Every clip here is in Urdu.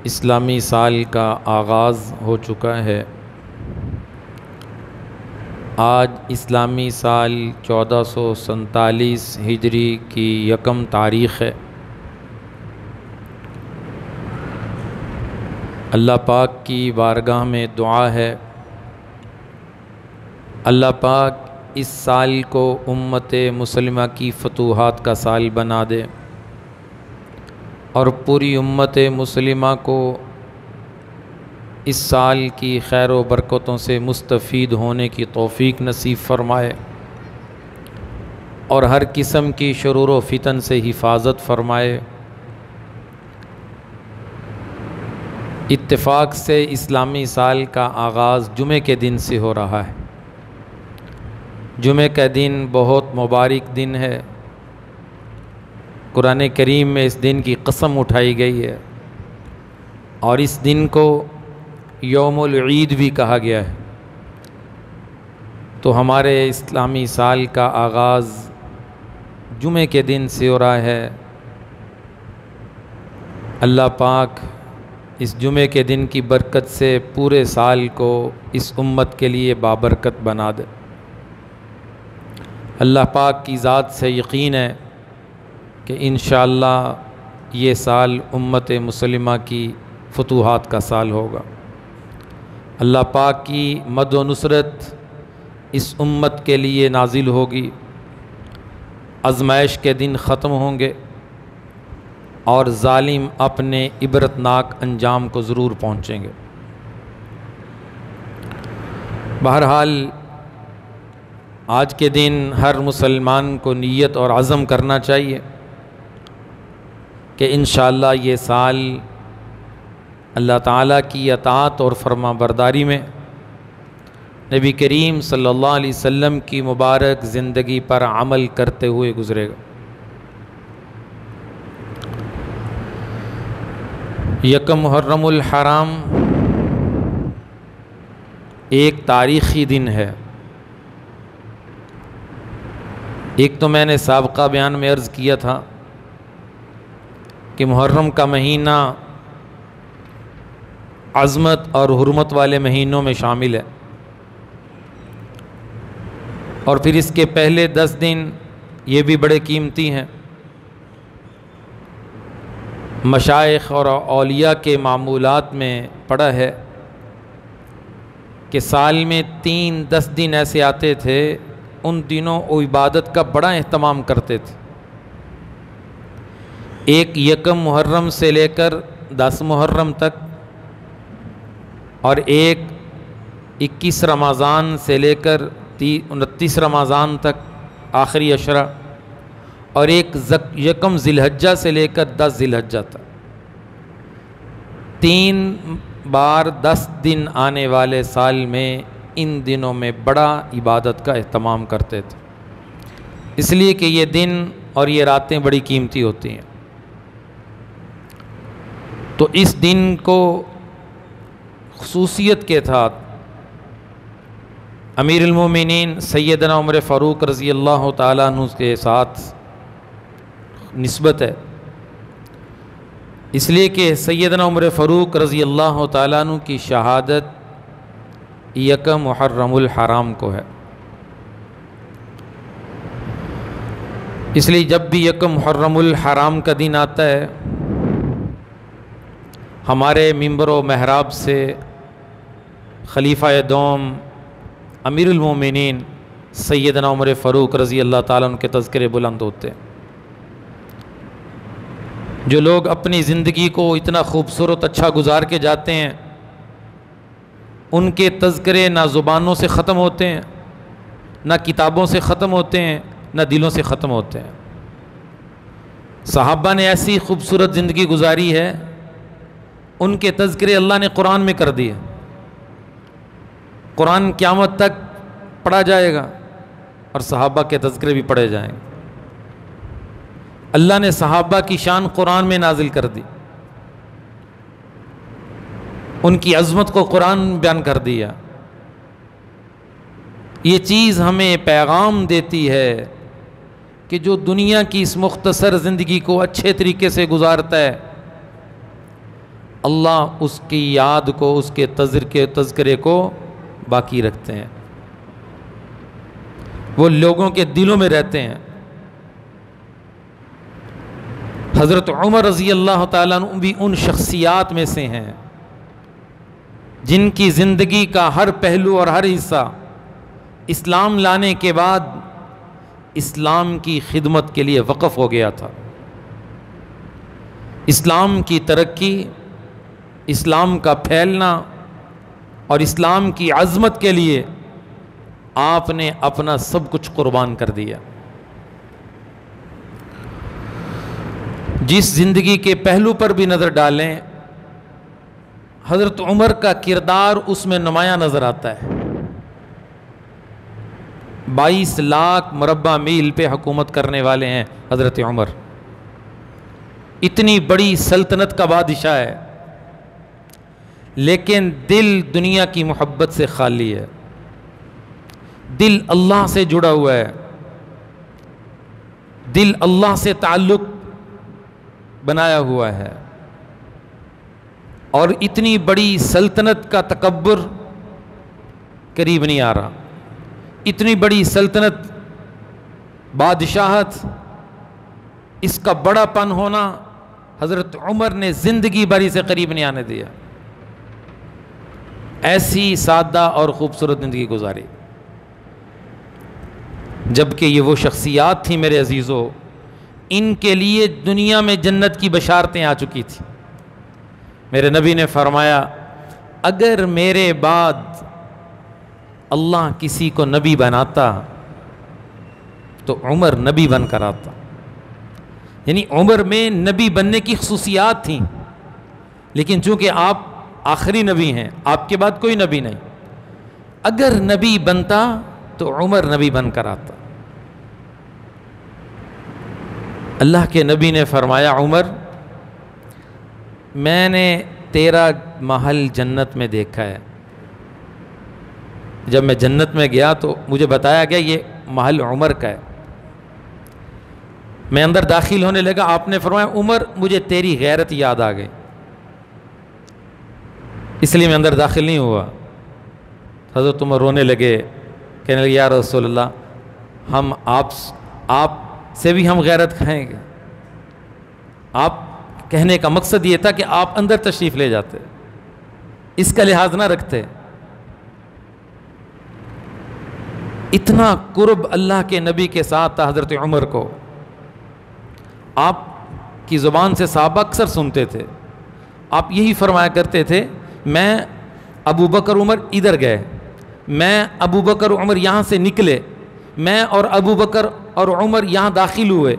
اسلامی سال کا آغاز ہو چکا ہے۔ آج اسلامی سال 1447 ہجری کی 1 تاریخ ہے۔ اللہ پاک کی بارگاہ میں دعا ہے، اللہ پاک اس سال کو امت مسلمہ کی فتوحات کا سال بنا دے اور پوری امت مسلمہ کو اس سال کی خیر و برکتوں سے مستفید ہونے کی توفیق نصیب فرمائے اور ہر قسم کی شرور و فتن سے حفاظت فرمائے۔ اتفاق سے اسلامی سال کا آغاز جمعے کے دن سے ہو رہا ہے۔ جمعے کا دن بہت مبارک دن ہے۔ قرآن کریم میں اس دن کی قسم اٹھائی گئی ہے اور اس دن کو یوم العید بھی کہا گیا ہے۔ تو ہمارے اسلامی سال کا آغاز جمعے کے دن سے ہو رہا ہے۔ اللہ پاک اس جمعے کے دن کی برکت سے پورے سال کو اس امت کے لیے بابرکت بنا دے۔ اللہ پاک کی ذات سے یقین ہے کہ انشاءاللہ یہ سال امت مسلمہ کی فتوحات کا سال ہوگا۔ اللہ پاک کی مد و نصرت اس امت کے لیے نازل ہوگی، آزمائش کے دن ختم ہوں گے اور ظالم اپنے عبرتناک انجام کو ضرور پہنچیں گے۔ بہرحال آج کے دن ہر مسلمان کو نیت اور عزم کرنا چاہیے کہ انشاءاللہ یہ سال اللہ تعالیٰ کی اطاعت اور فرما برداری میں نبی کریم صلی اللہ علیہ وسلم کی مبارک زندگی پر عمل کرتے ہوئے گزرے گا۔ یکم محرم الحرام ایک تاریخی دن ہے۔ ایک تو میں نے سابقہ بیان میں عرض کیا تھا کہ محرم کا مہینہ عظمت اور حرمت والے مہینوں میں شامل ہے، اور پھر اس کے پہلے 10 دن یہ بھی بڑے قیمتی ہیں۔ مشائخ اور اولیاء کے معمولات میں پڑھا ہے کہ سال میں 10 دن ایسے آتے تھے، ان دنوں وہ عبادت کا بڑا اہتمام کرتے تھے۔ ایک 1 محرم سے لے کر 10 محرم تک، اور ایک 21 رمضان سے لے کر 29 رمضان تک آخری عشرہ، اور ایک 1 ذی الحجہ سے لے کر 10 ذی الحجہ تک، 3 بار 10 دن آنے والے سال میں ان دنوں میں بڑا عبادت کا اہتمام کرتے تھے، اس لیے کہ یہ دن اور یہ راتیں بڑی قیمتی ہوتی ہیں۔ تو اس دن کو خصوصیت کے ساتھ امیر المومنین سیدنا عمر فاروق رضی اللہ تعالیٰ عنہ کے ساتھ نسبت ہے، اس لیے کہ سیدنا عمر فاروق رضی اللہ تعالیٰ عنہ کی شہادت 1 محرم الحرام کو ہے۔ اس لیے جب بھی 1 محرم الحرام کا دن آتا ہے، ہمارے منبر و محراب سے خلیفہ دوم امیر المومنین سیدنا عمر فاروق رضی اللہ تعالیٰ عنہ کے تذکرے بلند ہوتے ہیں۔ جو لوگ اپنی زندگی کو اتنا خوبصورت اچھا گزار کے جاتے ہیں، ان کے تذکرے نہ زبانوں سے ختم ہوتے ہیں، نہ کتابوں سے ختم ہوتے ہیں، نہ دلوں سے ختم ہوتے ہیں۔ صحابہ نے ایسی خوبصورت زندگی گزاری ہے، ان کے تذکرے اللہ نے قرآن میں کر دیے۔ قرآن قیامت تک پڑھا جائے گا اور صحابہ کے تذکرے بھی پڑھے جائیں گے۔ اللہ نے صحابہ کی شان قرآن میں نازل کر دی، ان کی عظمت کو قرآن بیان کر دیا۔ یہ چیز ہمیں پیغام دیتی ہے کہ جو دنیا کی اس مختصر زندگی کو اچھے طریقے سے گزارتا ہے، اللہ اس کی یاد کو، اس کے تذکرے کو باقی رکھتے ہیں، وہ لوگوں کے دلوں میں رہتے ہیں۔ حضرت عمر رضی اللہ تعالیٰ عنہ بھی ان شخصیات میں سے ہیں جن کی زندگی کا ہر پہلو اور ہر حصہ اسلام لانے کے بعد اسلام کی خدمت کے لیے وقف ہو گیا تھا۔ اسلام کی ترقی، اسلام کا پھیلنا اور اسلام کی عظمت کے لیے آپ نے اپنا سب کچھ قربان کر دیا۔ جس زندگی کے پہلو پر بھی نظر ڈالیں، حضرت عمر کا کردار اس میں نمایاں نظر آتا ہے۔ 22 لاکھ مربع میل پہ حکومت کرنے والے ہیں حضرت عمر، اتنی بڑی سلطنت کا بادشاہ ہے، لیکن دل دنیا کی محبت سے خالی ہے، دل اللہ سے جڑا ہوا ہے، دل اللہ سے تعلق بنایا ہوا ہے، اور اتنی بڑی سلطنت کا تکبر قریب نہیں آ رہا، اتنی بڑی سلطنت، بادشاہت، اس کا بڑا پن ہونا حضرت عمر نے زندگی بھر سے قریب نہیں آنے دیا، ایسی سادہ اور خوبصورت زندگی گزاری۔ جبکہ یہ وہ شخصیات تھیں میرے عزیزو، ان کے لیے دنیا میں جنت کی بشارتیں آ چکی تھیں۔ میرے نبی نے فرمایا، اگر میرے بعد اللہ کسی کو نبی بناتا تو عمر نبی بن کر آتا، یعنی عمر میں نبی بننے کی خصوصیات تھیں، لیکن چونکہ آپ آخری نبی ہیں، آپ کے بعد کوئی نبی نہیں، اگر نبی بنتا تو عمر نبی بن کر آتا۔ اللہ کے نبی نے فرمایا، عمر میں نے تیرا محل جنت میں دیکھا ہے، جب میں جنت میں گیا تو مجھے بتایا گیا یہ محل عمر کا ہے، میں اندر داخل ہونے لگا، آپ نے فرمایا عمر مجھے تیری غیرت یاد آ گئی، اس لیے میں اندر داخل نہیں ہوا۔ حضرت عمر رونے لگے، کہنے لگے یا رسول اللہ، ہم آپ سے بھی ہم غیرت کھائیں گے؟ آپ کہنے کا مقصد یہ تھا کہ آپ اندر تشریف لے جاتے، اس کا لحاظ نہ رکھتے۔ اتنا قرب اللہ کے نبی کے ساتھ تھا حضرت عمر کو، آپ کی زبان سے صحابہ اکثر سنتے تھے، آپ یہی فرمایا کرتے تھے، میں ابو بکر عمر ادھر گئے، میں ابو بکر عمر یہاں سے نکلے، میں اور ابو بکر اور عمر یہاں داخل ہوئے،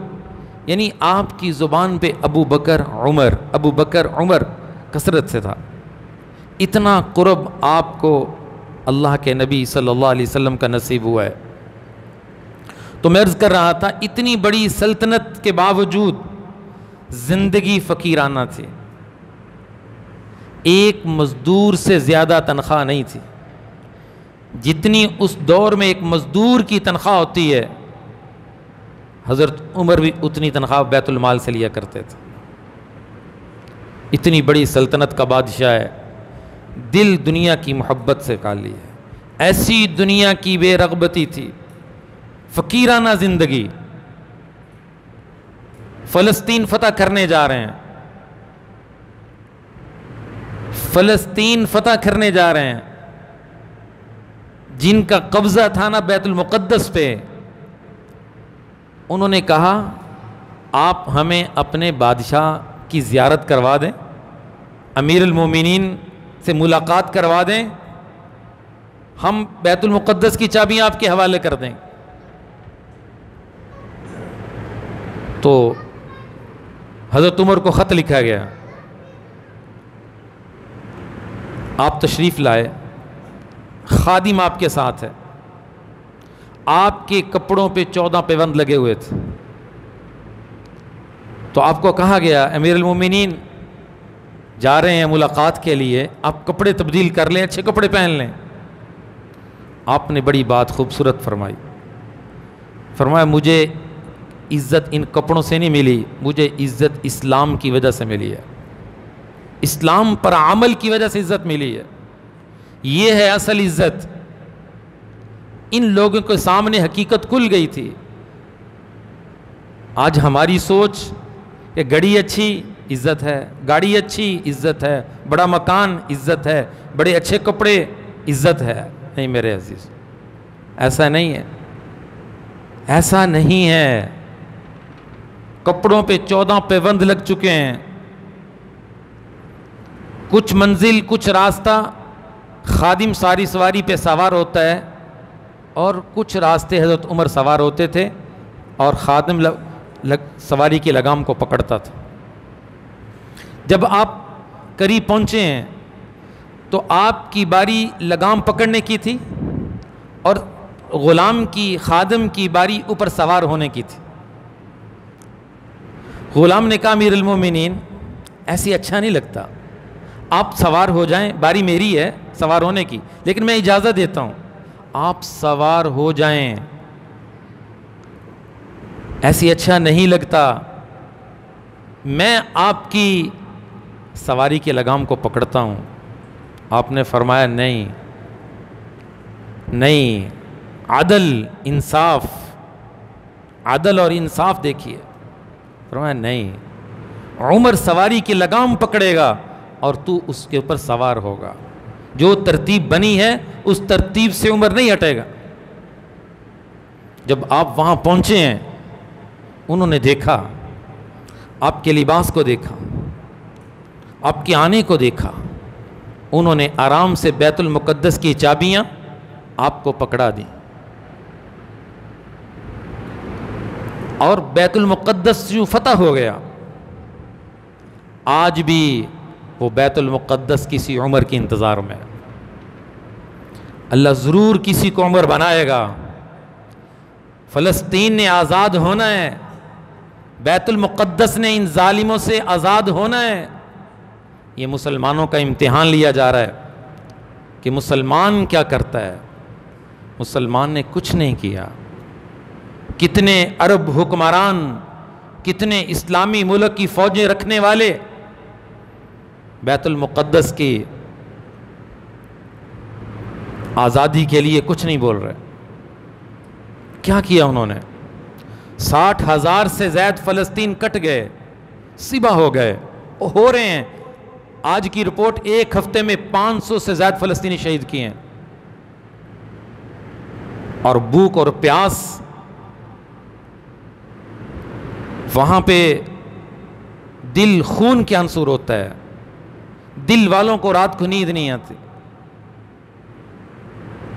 یعنی آپ کی زبان پہ ابو بکر عمر کثرت سے تھا۔ اتنا قرب آپ کو اللہ کے نبی صلی اللہ علیہ وسلم کا نصیب ہوا ہے۔ تو میں عرض کر رہا تھا، اتنی بڑی سلطنت کے باوجود زندگی فقیرانہ تھی، ایک مزدور سے زیادہ تنخواہ نہیں تھی، جتنی اس دور میں ایک مزدور کی تنخواہ ہوتی ہے، حضرت عمر بھی اتنی تنخواہ بیت المال سے لیا کرتے تھے۔ اتنی بڑی سلطنت کا بادشاہ ہے، دل دنیا کی محبت سے خالی ہے، ایسی دنیا کی بے رغبتی تھی، فقیرانہ زندگی۔ فلسطین فتح کرنے جا رہے ہیں، فلسطین فتح کرنے جا رہے ہیں، جن کا قبضہ تھا نا بیت المقدس پہ، انہوں نے کہا آپ ہمیں اپنے بادشاہ کی زیارت کروا دیں، امیر المومنین سے ملاقات کروا دیں، ہم بیت المقدس کی چابیاں آپ کے حوالے کر دیں۔ تو حضرت عمر کو خط لکھا گیا، آپ تشریف لائے، خادم آپ کے ساتھ ہے، آپ کے کپڑوں پہ 14 پیوند لگے ہوئے تھے، تو آپ کو کہا گیا امیر المومنین جا رہے ہیں ملاقات کے لیے، آپ کپڑے تبدیل کر لیں، اچھے کپڑے پہن لیں۔ آپ نے بڑی بات خوبصورت فرمائی، فرمایا مجھے عزت ان کپڑوں سے نہیں ملی، مجھے عزت اسلام کی وجہ سے ملی ہے۔ اسلام پر عمل کی وجہ سے عزت ملی ہے. یہ ہے اصل عزت. ان لوگوں کے سامنے حقیقت کھل گئی تھی. آج ہماری سوچ کہ گھڑی اچھی عزت ہے، گاڑی اچھی عزت ہے، بڑا مکان عزت ہے، بڑے اچھے کپڑے عزت ہے. نہیں میرے عزیز، ایسا نہیں ہے، ایسا نہیں ہے. کپڑوں پہ 14 پابند لگ چکے ہیں. کچھ منزل، کچھ راستہ خادم ساری سواری پہ سوار ہوتا ہے، اور کچھ راستے حضرت عمر سوار ہوتے تھے اور خادم سواری کی لگام کو پکڑتا تھا. جب آپ قریب پہنچے ہیں تو آپ کی باری لگام پکڑنے کی تھی اور غلام کی، خادم کی باری اوپر سوار ہونے کی تھی. غلام نے کہا امیر المومنین ایسی اچھا نہیں لگتا، آپ سوار ہو جائیں، باری میری ہے سوار ہونے کی، لیکن میں اجازت دیتا ہوں آپ سوار ہو جائیں. ایسی اچھا نہیں لگتا، میں آپ کی سواری کے لگام کو پکڑتا ہوں. آپ نے فرمایا نہیں نہیں، عدل انصاف، عدل اور انصاف دیکھیے. فرمایا نہیں، عمر سواری کی لگام پکڑے گا اور تو اس کے اوپر سوار ہوگا. جو ترتیب بنی ہے اس ترتیب سے عمر نہیں ہٹے گا. جب آپ وہاں پہنچے ہیں، انہوں نے دیکھا، آپ کے لباس کو دیکھا، آپ کے آنے کو دیکھا. انہوں نے آرام سے بیت المقدس کی چابیاں آپ کو پکڑا دیں اور بیت المقدس جو فتح ہو گیا. آج بھی وہ بیت المقدس کسی عمر کے انتظار میں. اللہ ضرور کسی کو عمر بنائے گا. فلسطین نے آزاد ہونا ہے، بیت المقدس نے ان ظالموں سے آزاد ہونا ہے. یہ مسلمانوں کا امتحان لیا جا رہا ہے کہ مسلمان کیا کرتا ہے. مسلمان نے کچھ نہیں کیا. کتنے عرب حکمران، کتنے اسلامی ملک کی فوجیں رکھنے والے بیت المقدس کی آزادی کے لیے کچھ نہیں بول رہے. کیا کیا انہوں نے؟ 60,000 سے زائد فلسطین کٹ گئے، سبا ہو گئے، ہو رہے ہیں. آج کی رپورٹ ایک ہفتے میں 500 سے زائد فلسطینی شہید کیے ہیں. اور بھوک اور پیاس وہاں پہ دل خون کے عنصر ہوتا ہے. دل والوں کو رات کو نیند نہیں آتی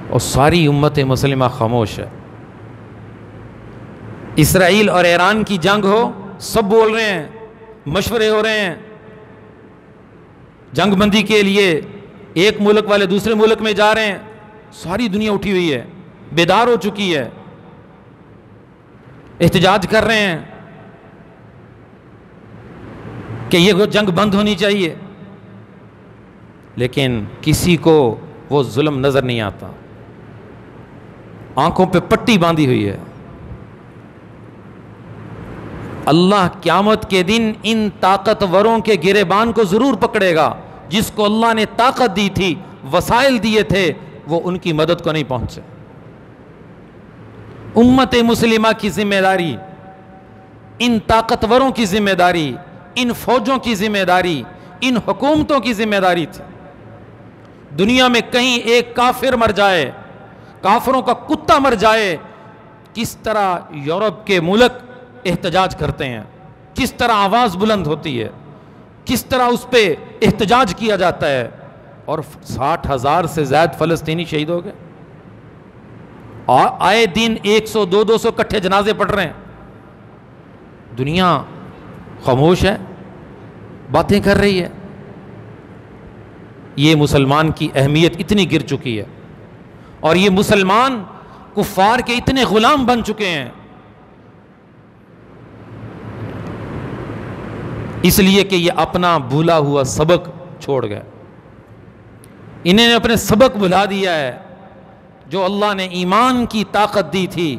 اور ساری امت مسلمہ خاموش ہے. اسرائیل اور ایران کی جنگ ہو، سب بول رہے ہیں، مشورے ہو رہے ہیں جنگ بندی کے لیے. ایک ملک والے دوسرے ملک میں جا رہے ہیں. ساری دنیا اٹھی ہوئی ہے، بیدار ہو چکی ہے، احتجاج کر رہے ہیں کہ یہ جنگ بند ہونی چاہیے. لیکن کسی کو وہ ظلم نظر نہیں آتا. آنکھوں پہ پٹی باندھی ہوئی ہے. اللہ قیامت کے دن ان طاقتوروں کے گریبان کو ضرور پکڑے گا. جس کو اللہ نے طاقت دی تھی، وسائل دیے تھے، وہ ان کی مدد کو نہیں پہنچے. امت مسلمہ کی ذمہ داری، ان طاقتوروں کی ذمہ داری، ان فوجوں کی ذمہ داری، ان حکومتوں کی ذمہ داری تھی. دنیا میں کہیں ایک کافر مر جائے، کافروں کا کتا مر جائے، کس طرح یورپ کے ملک احتجاج کرتے ہیں، کس طرح آواز بلند ہوتی ہے، کس طرح اس پہ احتجاج کیا جاتا ہے. اور 60,000 سے زائد فلسطینی شہید ہو گئے. اور آئے دن 100-200 کٹھے جنازے پڑھ رہے ہیں. دنیا خاموش ہے، باتیں کر رہی ہے. یہ مسلمان کی اہمیت اتنی گر چکی ہے اور یہ مسلمان کفار کے اتنے غلام بن چکے ہیں. اس لیے کہ یہ اپنا بھولا ہوا سبق چھوڑ گئے. انہیں نے اپنے سبق بھلا دیا ہے. جو اللہ نے ایمان کی طاقت دی تھی،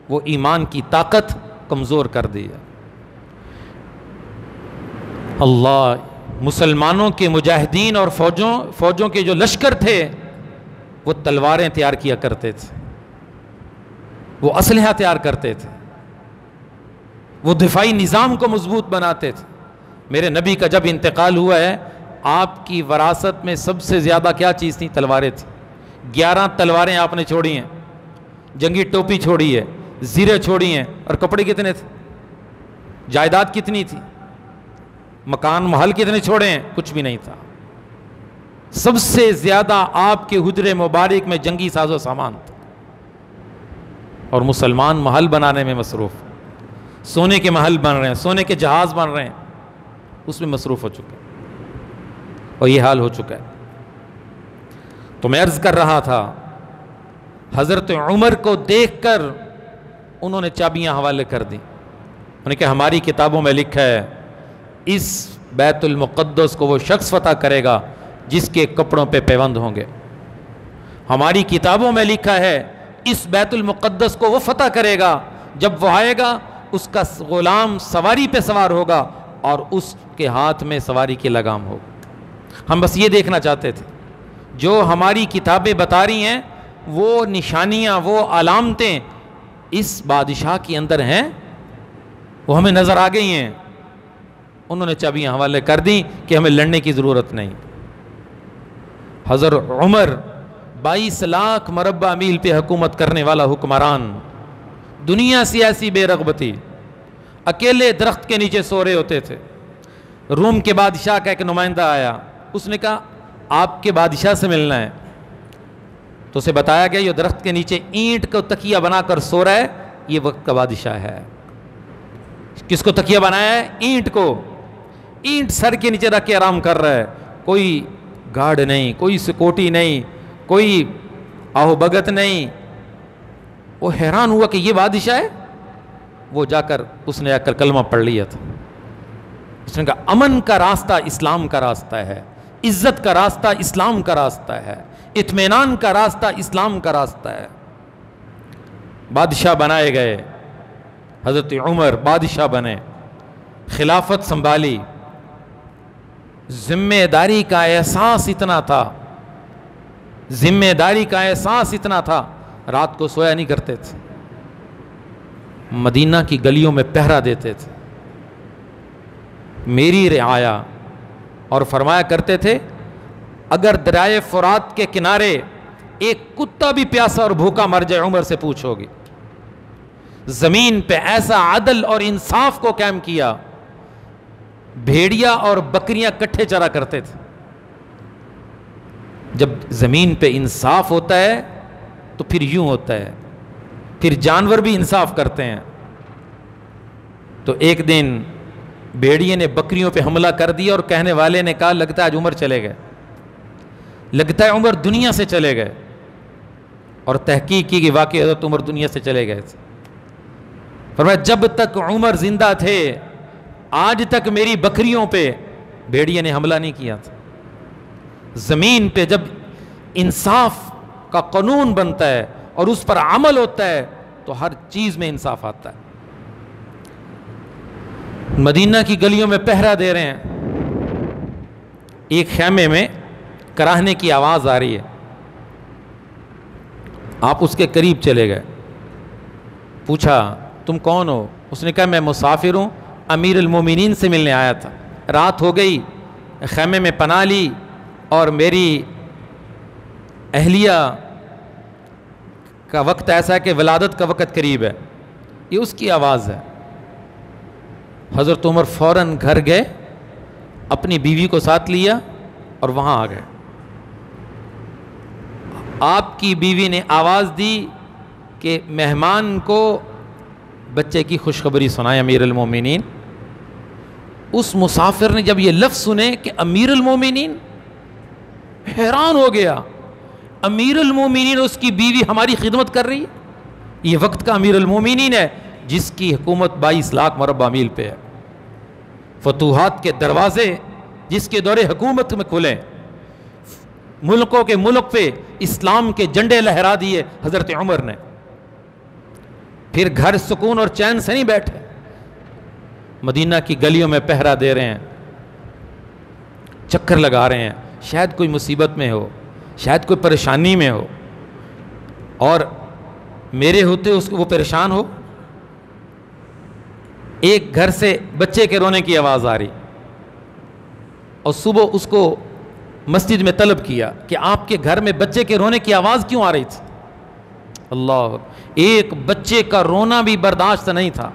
وہ ایمان کی طاقت کمزور کر دی ہے. اللہ مسلمانوں کے مجاہدین اور فوجوں کے جو لشکر تھے وہ تلواریں تیار کیا کرتے تھے، وہ اسلحہ تیار کرتے تھے، وہ دفاعی نظام کو مضبوط بناتے تھے۔ میرے نبی کا جب انتقال ہوا ہے، آپ کی وراثت میں سب سے زیادہ کیا چیز تھی؟ تلواریں تھیں۔ 11 تلواریں آپ نے چھوڑی ہیں، جنگی ٹوپی چھوڑی ہے، زرے چھوڑی ہیں، اور کپڑے کتنے تھے؟ جائیداد کتنی تھی؟ مکان محل کتنے چھوڑے ہیں؟ کچھ بھی نہیں تھا۔ سب سے زیادہ آپ کے حجرے مبارک میں جنگی ساز و سامان تھا، اور مسلمان محل بنانے میں مصروف، سونے کے محل بن رہے ہیں، سونے کے جہاز بن رہے ہیں، اس میں مصروف ہو چکے ہیں، اور یہ حال ہو چکا ہے۔ تو میں عرض کر رہا تھا، حضرت عمر کو دیکھ کر انہوں نے چابیاں حوالے کر دی، انہوں نے کہا ہماری کتابوں میں لکھا ہے اس بیت المقدس کو وہ شخص فتح کرے گا جس کے کپڑوں پہ پیوند ہوں گے، ہماری کتابوں میں لکھا ہے اس بیت المقدس کو وہ فتح کرے گا جب وہ آئے گا اس کا غلام سواری پہ سوار ہوگا اور اس کے ہاتھ میں سواری کی لگام ہوگا۔ ہم بس یہ دیکھنا چاہتے تھے، جو ہماری کتابیں بتا رہی ہیں وہ نشانیاں، وہ علامتیں اس بادشاہ کے اندر ہیں، وہ ہمیں نظر آ گئی ہیں۔ انہوں نے چابیاں حوالے کر دیں کہ ہمیں لڑنے کی ضرورت نہیں۔ حضرت عمر 22 لاکھ مربع میل پہ حکومت کرنے والا حکمران، دنیا سیاسی بے رغبتی، اکیلے درخت کے نیچے سو رہے ہوتے تھے۔ روم کے بادشاہ کا ایک نمائندہ آیا، اس نے کہا آپ کے بادشاہ سے ملنا ہے، تو اسے بتایا گیا یہ درخت کے نیچے اینٹ کو تکیہ بنا کر سو رہا ہے، یہ وقت کا بادشاہ ہے۔ کس کو تکیہ بنایا ہے؟ اینٹ کو، اینٹ سر کے نیچے رکھ کے آرام کر رہا ہے، کوئی گارڈ نہیں، کوئی سیکورٹی نہیں، کوئی آہو بگت نہیں۔ وہ حیران ہوا کہ یہ بادشاہ ہے۔ وہ جا کر اس نے آ کر کلمہ پڑھ لیا تھا، اس نے کہا امن کا راستہ اسلام کا راستہ ہے، عزت کا راستہ اسلام کا راستہ ہے، اطمینان کا راستہ اسلام کا راستہ ہے۔ بادشاہ بنائے گئے، حضرت عمر بادشاہ بنے، خلافت سنبھالی۔ ذمہ داری کا احساس اتنا تھا، ذمہ داری کا احساس اتنا تھا، رات کو سویا نہیں کرتے تھے، مدینہ کی گلیوں میں پہرا دیتے تھے، میری رعایا، اور فرمایا کرتے تھے اگر دریائے فرات کے کنارے ایک کتا بھی پیاسا اور بھوکا مر جائے عمر سے پوچھو گی۔ زمین پہ ایسا عدل اور انصاف کو قائم کیا، بھیڑیا اور بکریاں کٹھے چرا کرتے تھے۔ جب زمین پہ انصاف ہوتا ہے تو پھر یوں ہوتا ہے، پھر جانور بھی انصاف کرتے ہیں۔ تو ایک دن بھیڑیے نے بکریوں پہ حملہ کر دیا اور کہنے والے نے کہا لگتا ہے آج عمر چلے گئے، لگتا ہے عمر دنیا سے چلے گئے، اور تحقیق کی کہ واقعی حضرت عمر دنیا سے چلے گئے تھے۔ فرمایا جب تک عمر زندہ تھے آج تک میری بکریوں پہ بھیڑیے نے حملہ نہیں کیا تھا۔ زمین پہ جب انصاف کا قانون بنتا ہے اور اس پر عمل ہوتا ہے تو ہر چیز میں انصاف آتا ہے۔ مدینہ کی گلیوں میں پہرا دے رہے ہیں، ایک خیمے میں کراہنے کی آواز آ رہی ہے، آپ اس کے قریب چلے گئے، پوچھا تم کون ہو؟ اس نے کہا میں مسافر ہوں، امیر المومنین سے ملنے آیا تھا، رات ہو گئی، خیمے میں پناہ لی، اور میری اہلیہ کا وقت ایسا ہے کہ ولادت کا وقت قریب ہے۔ یہ اس کی آواز ہے۔ حضرت عمر فوراً گھر گئے، اپنی بیوی کو ساتھ لیا اور وہاں آ گئے۔ آپ کی بیوی نے آواز دی کہ مہمان کو بچے کی خوشخبری سنائے امیر المومنین۔ اس مسافر نے جب یہ لفظ سنے کہ امیر المومنین، حیران ہو گیا، امیر المومنین اس کی بیوی ہماری خدمت کر رہی ہے، یہ وقت کا امیر المومنین ہے جس کی حکومت 22 لاکھ مربع میل پہ ہے، فتوحات کے دروازے جس کے دور حکومت میں کھلے، ملکوں کے ملک پہ اسلام کے جھنڈے لہرا دیے حضرت عمر نے۔ پھر گھر سکون اور چین سے نہیں بیٹھے، مدینہ کی گلیوں میں پہرا دے رہے ہیں۔ چکر لگا رہے ہیں، شاید کوئی مصیبت میں ہو، شاید کوئی پریشانی میں ہو، اور میرے ہوتے اس کو وہ پریشان ہو۔ ایک گھر سے بچے کے رونے کی آواز آ رہی، اور صبح اس کو مسجد میں طلب کیا کہ آپ کے گھر میں بچے کے رونے کی آواز کیوں آ رہی تھی؟ اللہ، ایک بچے کا رونا بھی برداشت نہیں تھا۔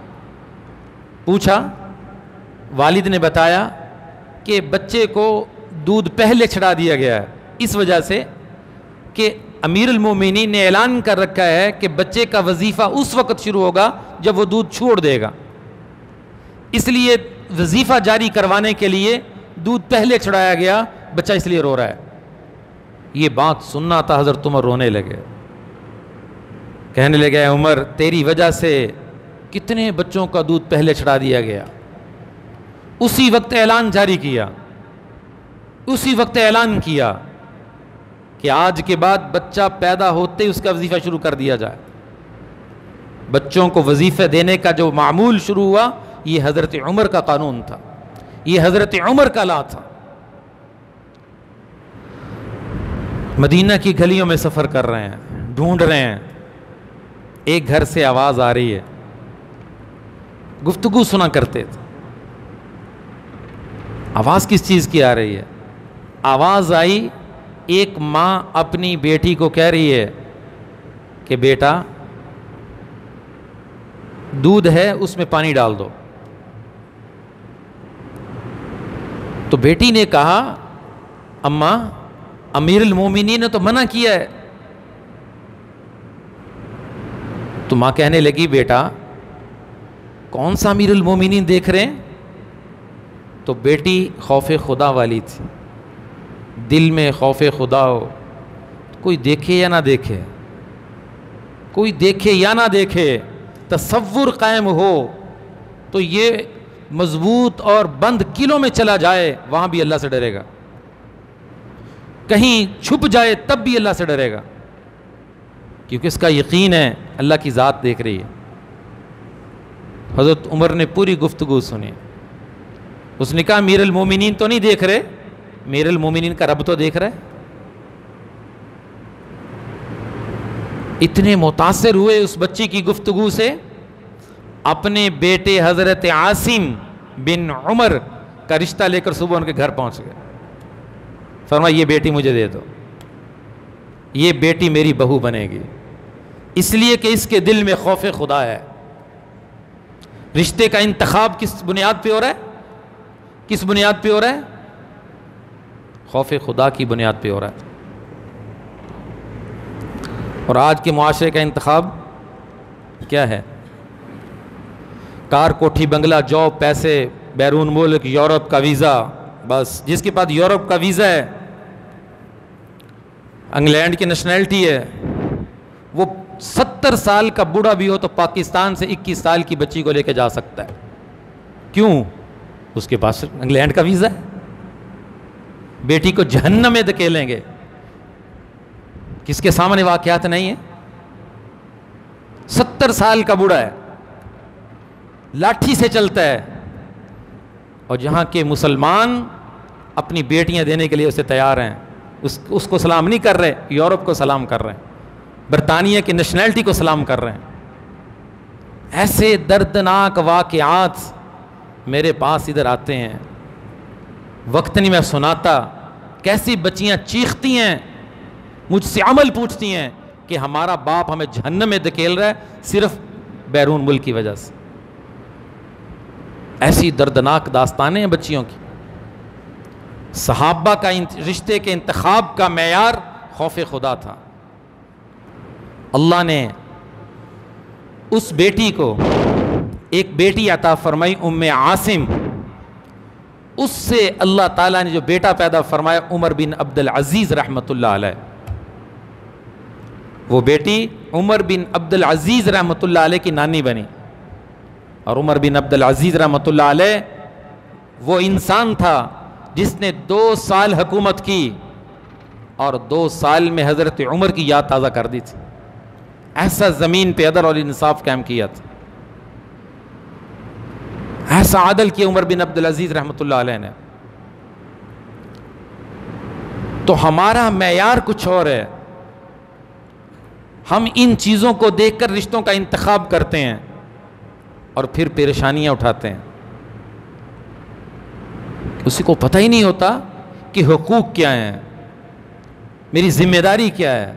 پوچھا، والد نے بتایا کہ بچے کو دودھ پہلے چھڑا دیا گیا ہے، اس وجہ سے کہ امیر المومنین نے اعلان کر رکھا ہے کہ بچے کا وظیفہ اس وقت شروع ہوگا جب وہ دودھ چھوڑ دے گا، اس لیے وظیفہ جاری کروانے کے لیے دودھ پہلے چھڑایا گیا، بچہ اس لیے رو رہا ہے۔ یہ بات سننا تھا، حضرت عمر رونے لگے، کہنے لگے عمر تیری وجہ سے کتنے بچوں کا دودھ پہلے چھڑا دیا گیا۔ اسی وقت اعلان جاری کیا، اسی وقت اعلان کیا کہ آج کے بعد بچہ پیدا ہوتے ہی اس کا وظیفہ شروع کر دیا جائے۔ بچوں کو وظیفے دینے کا جو معمول شروع ہوا، یہ حضرت عمر کا قانون تھا، یہ حضرت عمر کا لا تھا۔ مدینہ کی گلیوں میں سفر کر رہے ہیں، ڈھونڈ رہے ہیں، ایک گھر سے آواز آ رہی ہے، گفتگو سنا کرتے تھے۔ آواز کس چیز کی آ رہی ہے؟ آواز آئی، ایک ماں اپنی بیٹی کو کہہ رہی ہے کہ بیٹا دودھ ہے اس میں پانی ڈال دو۔ تو بیٹی نے کہا اماں امیر المومنین نے تو منع کیا ہے۔ تو ماں کہنے لگی بیٹا کون سا امیر المومنین دیکھ رہے ہیں؟ تو بیٹی خوف خدا والی تھی، دل میں خوف خدا ہو، کوئی دیکھے یا نہ دیکھے، کوئی دیکھے یا نہ دیکھے، تصور قائم ہو تو یہ مضبوط اور بند قلعوں میں چلا جائے وہاں بھی اللہ سے ڈرے گا، کہیں چھپ جائے تب بھی اللہ سے ڈرے گا، کیونکہ اس کا یقین ہے اللہ کی ذات دیکھ رہی ہے۔ حضرت عمر نے پوری گفتگو سنی، اس نے کہا امیر المومنین تو نہیں دیکھ رہے، امیر المومنین کا رب تو دیکھ رہا ہے۔ اتنے متاثر ہوئے اس بچی کی گفتگو سے، اپنے بیٹے حضرت عاصم بن عمر کا رشتہ لے کر صبح ان کے گھر پہنچ گئے، فرمایا یہ بیٹی مجھے دے دو، یہ بیٹی میری بہو بنے گی، اس لیے کہ اس کے دل میں خوف خدا ہے۔ رشتے کا انتخاب کس بنیاد پہ ہو رہا ہے؟ کس بنیاد پہ ہو رہا ہے؟ خوف خدا کی بنیاد پہ ہو رہا ہے۔ اور آج کے معاشرے کا انتخاب کیا ہے؟ کار، کوٹھی، بنگلہ، جاب، پیسے، بیرون ملک، یورپ کا ویزا، بس جس کے پاس یورپ کا ویزا ہے، انگلینڈ کی نیشنلٹی ہے، وہ 70 سال کا بوڑھا بھی ہو تو پاکستان سے 21 سال کی بچی کو لے کے جا سکتا ہے۔ کیوں؟ اس کے پاس انگلینڈ کا ویزا ہے۔ بیٹی کو جہنم میں دھکیلیں گے، کس کے سامنے واقعات نہیں ہیں؟ 70 سال کا بوڑھا ہے، لاٹھی سے چلتا ہے، اور جہاں کے مسلمان اپنی بیٹیاں دینے کے لیے اسے تیار ہیں، اس کو سلام نہیں کر رہے، یورپ کو سلام کر رہے ہیں، برطانیہ کی نیشنلٹی کو سلام کر رہے ہیں۔ ایسے دردناک واقعات میرے پاس ادھر آتے ہیں، وقت نہیں میں سناتا، کیسی بچیاں چیختی ہیں، مجھ سے عمل پوچھتی ہیں کہ ہمارا باپ ہمیں جہنم میں دھکیل رہا ہے صرف بیرون ملک کی وجہ سے۔ ایسی دردناک داستانیں ہیں بچیوں کی۔ صحابہ کا رشتے کے انتخاب کا معیار خوف خدا تھا۔ اللہ نے اس بیٹی کو ایک بیٹی عطا فرمائی، ام عاصم، اس سے اللہ تعالیٰ نے جو بیٹا پیدا فرمایا عمر بن عبد العزیز رحمۃ اللہ علیہ، وہ بیٹی عمر بن عبد العزیز رحمۃ اللہ علیہ کی نانی بنی۔ اور عمر بن عبد العزیز رحمۃ اللہ علیہ وہ انسان تھا جس نے 2 سال حکومت کی اور 2 سال میں حضرت عمر کی یاد تازہ کر دی تھی۔ ایسا زمین پہ عدل اور انصاف قائم کیا تھا، ایسا عدل کیا عمر بن عبد العزیز رحمۃ اللہ علیہ نے۔ تو ہمارا معیار کچھ اور ہے. ہم ان چیزوں کو دیکھ کر رشتوں کا انتخاب کرتے ہیں اور پھر پریشانیاں اٹھاتے ہیں. کسی کو پتہ ہی نہیں ہوتا کہ حقوق کیا ہیں, میری ذمہ داری کیا ہے.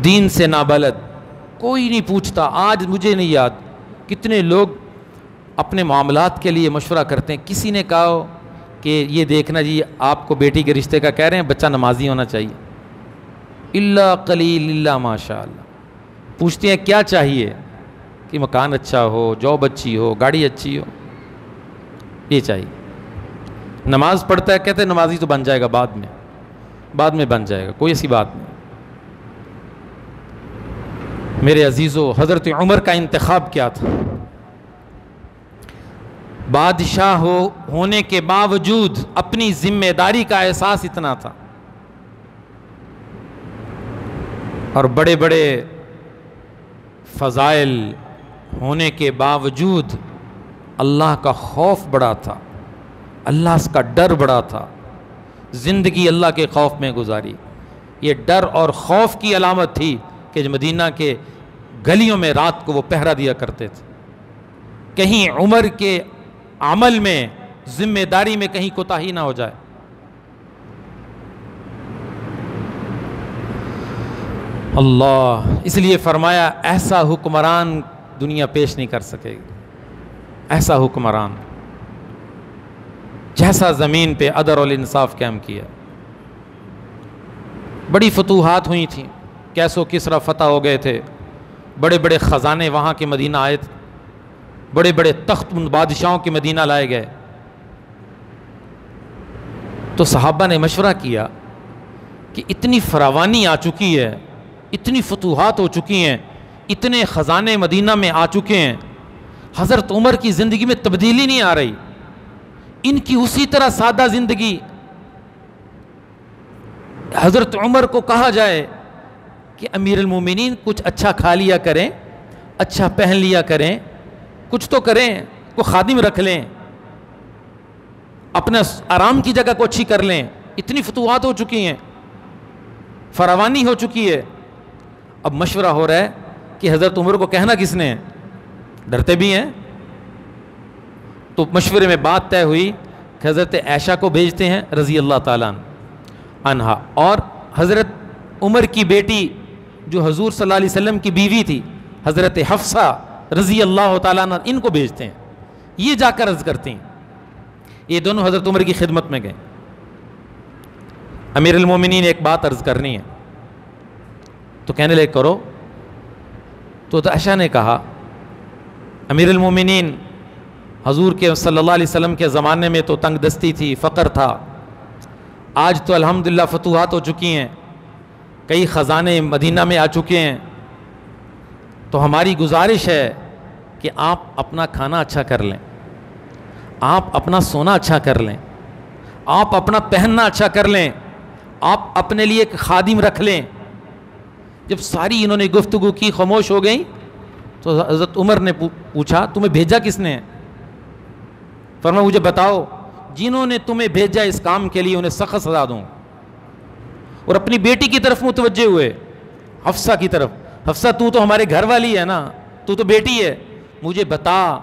دین سے نابلد, کوئی نہیں پوچھتا. آج مجھے نہیں یاد کتنے لوگ اپنے معاملات کے لیے مشورہ کرتے ہیں. کسی نے کہا ہو کہ یہ دیکھنا جی آپ کو بیٹی کے رشتے کا کہہ رہے ہیں, بچہ نمازی ہونا چاہیے. اللہ قلیل اللہ ماشاء اللہ. پوچھتے ہیں کیا چاہیے, کہ مکان اچھا ہو, جاب اچھی ہو, گاڑی اچھی ہو, یہ چاہیے. نماز پڑھتا ہے, کہتے ہیں نمازی تو بن جائے گا بعد میں بن جائے گا, کوئی ایسی بات نہیں. میرے عزیزو, حضرت عمر کا انتخاب کیا تھا؟ بادشاہ ہونے کے باوجود اپنی ذمہ داری کا احساس اتنا تھا, اور بڑے بڑے فضائل ہونے کے باوجود اللہ کا خوف بڑا تھا, اللہ کا ڈر بڑا تھا. زندگی اللہ کے خوف میں گزاری. یہ ڈر اور خوف کی علامت تھی کہ مدینہ کے گلیوں میں رات کو وہ پہرا دیا کرتے تھے. کہیں عمر کے عمل میں, ذمہ داری میں کہیں کوتاہی نہ ہو جائے. اللہ, اس لیے فرمایا ایسا حکمران دنیا پیش نہیں کر سکے گی, ایسا حکمران جیسا زمین پہ عدل اور انصاف قائم کیا. بڑی فتوحات ہوئی تھیں, کیسو کسرا فتح ہو گئے تھے, بڑے بڑے خزانے وہاں کے مدینہ آئے تھے, بڑے بڑے تخت بادشاہوں کے مدینہ لائے گئے. تو صحابہ نے مشورہ کیا کہ اتنی فراوانی آ چکی ہے, اتنی فتوحات ہو چکی ہیں, اتنے خزانے مدینہ میں آ چکے ہیں, حضرت عمر کی زندگی میں تبدیلی نہیں آ رہی. ان کی اسی طرح سادہ زندگی. حضرت عمر کو کہا جائے کہ امیر المومنین کچھ اچھا کھا لیا کریں, اچھا پہن لیا کریں, کچھ تو کریں, کو خادم رکھ لیں, اپنا آرام کی جگہ کو اچھی کر لیں. اتنی فتوحات ہو چکی ہیں, فراوانی ہو چکی ہے. اب مشورہ ہو رہا ہے کہ حضرت عمر کو کہنا کس نے, ڈرتے بھی ہیں. تو مشورے میں بات طے ہوئی کہ حضرت عائشہ کو بھیجتے ہیں رضی اللہ تعالیٰ عنہا, اور حضرت عمر کی بیٹی جو حضور صلی اللہ علیہ وسلم کی بیوی تھی حضرت حفصہ رضی اللہ تعالیٰ عنہ, ان کو بھیجتے ہیں. یہ جا کر عرض کرتی ہیں. یہ دونوں حضرت عمر کی خدمت میں گئے. امیر المومنین ایک بات عرض کرنی ہے. تو کہنے لے کرو. تو عائشہ نے کہا امیر المومنین, حضور کے صلی اللہ علیہ وسلم کے زمانے میں تو تنگ دستی تھی, فقر تھا. آج تو الحمدللہ فتوحات ہو چکی ہیں, کئی خزانے مدینہ میں آ چکے ہیں. تو ہماری گزارش ہے کہ آپ اپنا کھانا اچھا کر لیں, آپ اپنا سونا اچھا کر لیں, آپ اپنا پہننا اچھا کر لیں, آپ اپنے لیے ایک خادم رکھ لیں. جب ساری انہوں نے گفتگو کی, خاموش ہو گئیں, تو حضرت عمر نے پوچھا تمہیں بھیجا کس نے؟ فرمایا مجھے بتاؤ, جنہوں نے تمہیں بھیجا اس کام کے لیے انہیں سخت سزا دوں. اور اپنی بیٹی کی طرف متوجہ ہوئے, حفصہ کی طرف. حفصہ تو ہمارے گھر والی ہے نا, تو بیٹی ہے, مجھے بتا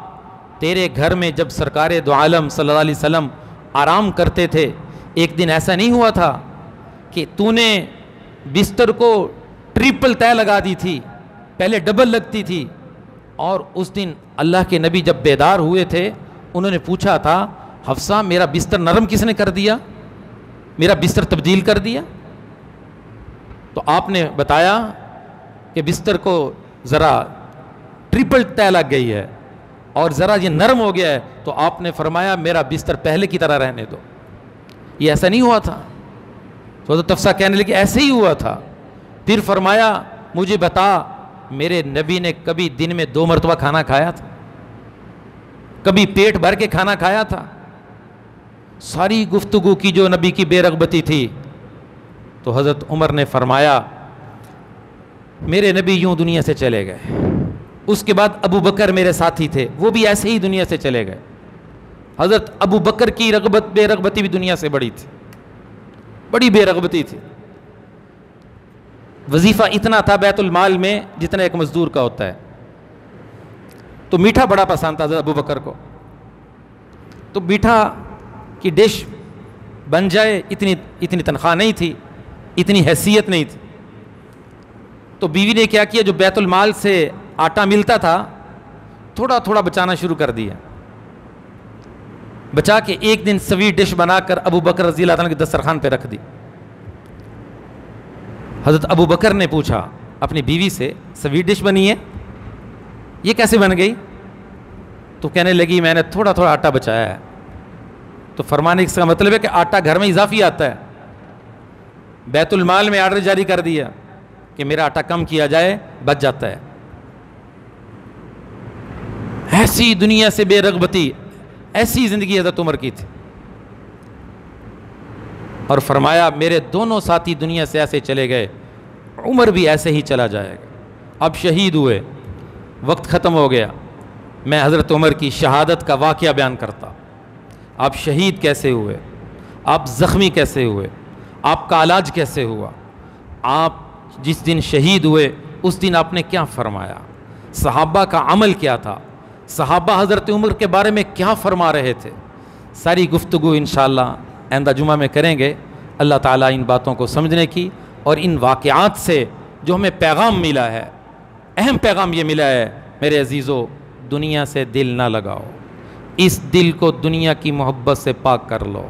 تیرے گھر میں جب سرکار دو عالم صلی اللہ علیہ وسلم آرام کرتے تھے, ایک دن ایسا نہیں ہوا تھا کہ تو نے بستر کو ٹرپل طے لگا دی تھی, پہلے ڈبل لگتی تھی. اور اس دن اللہ کے نبی جب بیدار ہوئے تھے, انہوں نے پوچھا تھا حفصہ میرا بستر نرم کس نے کر دیا, میرا بستر تبدیل کر دیا؟ تو آپ نے بتایا کہ بستر کو ذرا ٹرپل طے لگ گئی ہے اور ذرا یہ نرم ہو گیا ہے. تو آپ نے فرمایا میرا بستر پہلے کی طرح رہنے دو, یہ ایسا نہیں ہوا تھا. تو حضرت حفصہ کہنے لگی ایسے ہی ہوا تھا. پھر فرمایا مجھے بتا میرے نبی نے کبھی دن میں 2 مرتبہ کھانا کھایا تھا, کبھی پیٹ بھر کے کھانا کھایا تھا؟ ساری گفتگو کی جو نبی کی بے رغبتی تھی. تو حضرت عمر نے فرمایا میرے نبی یوں دنیا سے چلے گئے, اس کے بعد ابو بکر میرے ساتھی تھے, وہ بھی ایسے ہی دنیا سے چلے گئے. حضرت ابو بکر کی بے رغبتی بھی دنیا سے بڑی تھی. بڑی بے رغبتی تھی. وظیفہ اتنا تھا بیت المال میں جتنا ایک مزدور کا ہوتا ہے. تو میٹھا بڑا پسند تھا حضرت ابو بکر کو. تو میٹھا کی ڈش بن جائے، اتنی تنخواہ نہیں تھی، اتنی حیثیت نہیں تھی. تو بیوی نے کیا کیا، جو بیت المال سے آٹا ملتا تھا تھوڑا تھوڑا بچانا شروع کر دیا. بچا کے ایک دن سویٹ ڈش بنا کر ابو بکر رضی اللہ عنہ کے دسترخوان پہ رکھ دی. حضرت ابو بکر نے پوچھا اپنی بیوی سے، سویٹ ڈش بنی ہے، یہ کیسے بن گئی؟ تو کہنے لگی میں نے تھوڑا تھوڑا آٹا بچایا ہے. تو فرمانے کا مطلب ہے کہ آٹا گھر میں اضافی آتا ہے. بیت المال میں آرڈر جاری کر دیا کہ میرا آٹا کم کیا جائے، بچ جاتا ہے. ایسی دنیا سے بے رغبتی، ایسی زندگی حضرت عمر کی تھی. اور فرمایا میرے دونوں ساتھی دنیا سے ایسے چلے گئے، عمر بھی ایسے ہی چلا جائے گا. اب شہید ہوئے، وقت ختم ہو گیا. میں حضرت عمر کی شہادت کا واقعہ بیان کرتا. آپ شہید کیسے ہوئے، آپ زخمی کیسے ہوئے، آپ کا علاج کیسے ہوا، آپ جس دن شہید ہوئے اس دن آپ نے کیا فرمایا، صحابہ کا عمل کیا تھا، صحابہ حضرت عمر کے بارے میں کیا فرما رہے تھے. ساری گفتگو انشاءاللہ آئندہ جمعہ میں کریں گے. اللہ تعالیٰ ان باتوں کو سمجھنے کی اور ان واقعات سے جو ہمیں پیغام ملا ہے، اہم پیغام یہ ملا ہے، میرے عزیزو دنیا سے دل نہ لگاؤ. اس دل کو دنیا کی محبت سے پاک کر لو.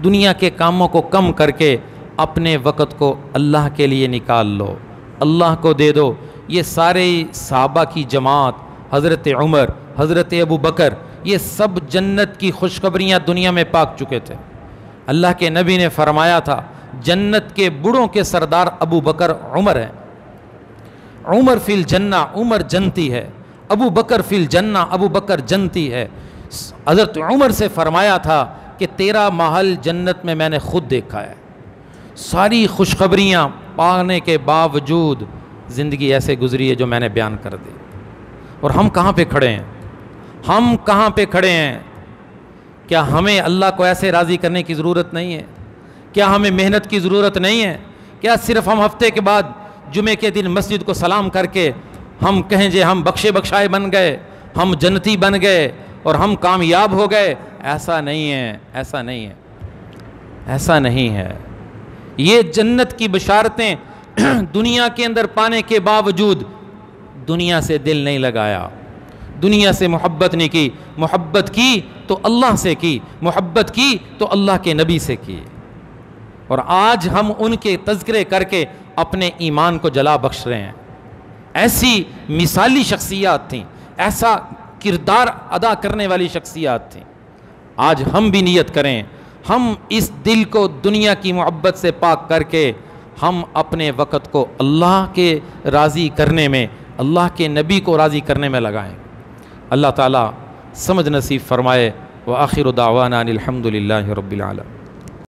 دنیا کے کاموں کو کم کر کے اپنے وقت کو اللہ کے لیے نکال لو، اللہ کو دے دو. یہ سارے صحابہ کی جماعت، حضرت عمر، حضرت ابو بکر، یہ سب جنت کی خوشخبریاں دنیا میں پاک چکے تھے. اللہ کے نبی نے فرمایا تھا جنت کے بڑوں کے سردار ابو بکر عمر ہیں. عمر فی الجنہ، عمر جنتی ہے. ابو بکر فی الجنہ، ابو بکر جنتی ہے. حضرت عمر سے فرمایا تھا کہ تیرا محل جنت میں میں نے خود دیکھا ہے. ساری خوشخبریاں پانے کے باوجود زندگی ایسے گزری ہے جو میں نے بیان کر دی. اور ہم کہاں پہ کھڑے ہیں؟ ہم کہاں پہ کھڑے ہیں؟ کیا ہمیں اللہ کو ایسے راضی کرنے کی ضرورت نہیں ہے؟ کیا ہمیں محنت کی ضرورت نہیں ہے؟ کیا صرف ہم ہفتے کے بعد جمعے کے دن مسجد کو سلام کر کے ہم کہیں جے ہم بخشے بخشائے بن گئے، ہم جنتی بن گئے اور ہم کامیاب ہو گئے؟ ایسا نہیں ہے، ایسا نہیں ہے، ایسا نہیں ہے. یہ جنت کی بشارتیں دنیا کے اندر پانے کے باوجود دنیا سے دل نہیں لگایا، دنیا سے محبت نہیں کی. محبت کی تو اللہ سے کی، محبت کی تو اللہ کے نبی سے کی. اور آج ہم ان کے تذکرے کر کے اپنے ایمان کو جلا بخش رہے ہیں. ایسی مثالی شخصیات تھیں، ایسا کردار ادا کرنے والی شخصیات تھیں. آج ہم بھی نیت کریں، ہم اس دل کو دنیا کی محبت سے پاک کر کے ہم اپنے وقت کو اللہ کے راضی کرنے میں، اللہ کے نبی کو راضی کرنے میں لگائیں. اللہ تعالیٰ سمجھ نصیب فرمائے. وآخر دعوانا الحمد للہ رب العالمین.